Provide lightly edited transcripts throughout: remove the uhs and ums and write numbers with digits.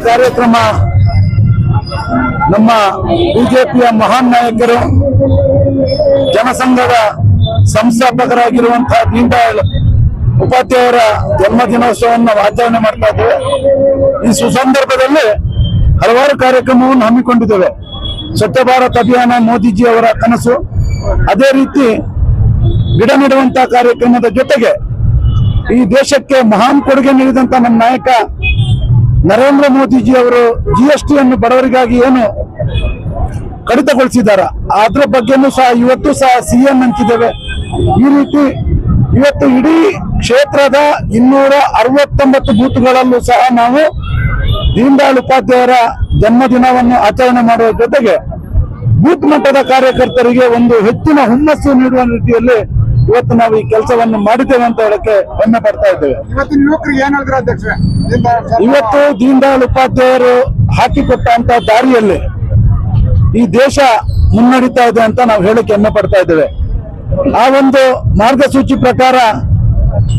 ಕಾರ್ಯಕ್ರಮ ನಮ್ಮ ಬಿಜೆಪಿಯ ಮಹಾನ್ ನಾಯಕರು ಜನಸಂಘದ ಸಂಸ್ಥಾಪಕರಾಗಿರುವಂತಹ ದೀನ್ ದಯಾಳ್ ಉಪಾಧ್ಯಾಯರ ಜನ್ಮದಿನೋತ್ಸವವನ್ನು ಆಚರಣೆ ಮಾಡ್ತಾ ಇದ್ದೇವೆ. ಈ ಸುಸಂದರ್ಭದಲ್ಲಿ ಹಲವಾರು ಕಾರ್ಯಕ್ರಮವನ್ನು ಹಮ್ಮಿಕೊಂಡಿದ್ದೇವೆ. ಸ್ವಚ್ಛ ಭಾರತ್ ಅಭಿಯಾನ ಮೋದಿಜಿ ಅವರ ಕನಸು, ಅದೇ ರೀತಿ ಗಿಡ ನೆಡುವಂತಹ ಕಾರ್ಯಕ್ರಮದ ಜೊತೆಗೆ ಈ ದೇಶಕ್ಕೆ ಮಹಾನ್ ಕೊಡುಗೆ ನೀಡಿದಂತ ನಮ್ಮ ನಾಯಕ ನರೇಂದ್ರ ಮೋದಿಜಿ ಅವರು GST ಅನ್ನು ಬಡವರಿಗಾಗಿ ಏನು ಕಡಿತಗೊಳಿಸಿದ್ದಾರೆ ಅದ್ರ ಬಗ್ಗೆನೂ ಸಹ ಇವತ್ತು ಸಹ CM ಹಂಚಿದ್ದೇವೆ. ಈ ರೀತಿ ಇವತ್ತು ಇಡೀ ಕ್ಷೇತ್ರದ 269 ಬೂತ್ಗಳಲ್ಲೂ ಸಹ ನಾವು ದೀನ್ ದಯಾಳ್ ಉಪಾಧ್ಯಾಯರ ಜನ್ಮದಿನವನ್ನು ಆಚರಣೆ ಮಾಡುವ ಜೊತೆಗೆ ಬೂತ್ ಮಟ್ಟದ ಕಾರ್ಯಕರ್ತರಿಗೆ ಒಂದು ಹೆಚ್ಚಿನ ಹುಮ್ಮಸ್ಸು ನೀಡುವ ರೀತಿಯಲ್ಲಿ ಇವತ್ತು ನಾವು ಈ ಕೆಲಸವನ್ನು ಮಾಡಿದ್ದೇವೆ ಅಂತ ಹೇಳಕ್ಕೆ ಹೆಮ್ಮೆ ಪಡ್ತಾ ಇದ್ದೇವೆ. ಇವತ್ತು ದೀನ್ ದಯಾಳ್ ಉಪಾಧ್ಯಾಯರು ಹಾಕಿಕೊಟ್ಟಂತ ದಾರಿಯಲ್ಲಿ ಈ ದೇಶ ಮುನ್ನಡೀತಾ ಇದೆ ಅಂತ ನಾವು ಹೇಳಕ್ಕೆ ಹೆಮ್ಮೆ ಪಡ್ತಾ ಇದ್ದೇವೆ. ಆ ಒಂದು ಮಾರ್ಗಸೂಚಿ ಪ್ರಕಾರ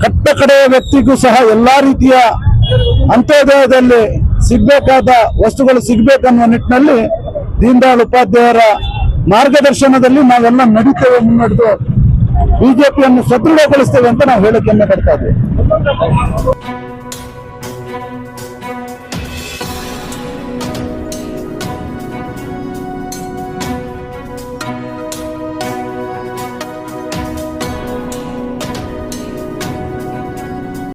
ಕಟ್ಟ ಕಡೆಯ ವ್ಯಕ್ತಿಗೂ ಸಹ ಎಲ್ಲಾ ರೀತಿಯ ಅಂತ್ಯೋದಯದಲ್ಲಿ ಸಿಗ್ಬೇಕಾದ ವಸ್ತುಗಳು ಸಿಗ್ಬೇಕನ್ನುವ ನಿಟ್ಟಿನಲ್ಲಿ ದೀನ್ ದಯಾಳ್ ಉಪಾಧ್ಯಾಯರ ಮಾರ್ಗದರ್ಶನದಲ್ಲಿ ನಾವೆಲ್ಲ ನಡೀತೇವೆ, ಮುನ್ನಡೆದು ಬಿಜೆಪಿಯನ್ನು ಸದೃಢಗೊಳಿಸ್ತೇವೆ ಅಂತ ನಾವು ಹೇಳಕ್ಕೆ ಹೆಮ್ಮೆ ಪಡ್ತಾ ಇದ್ದೇವೆ.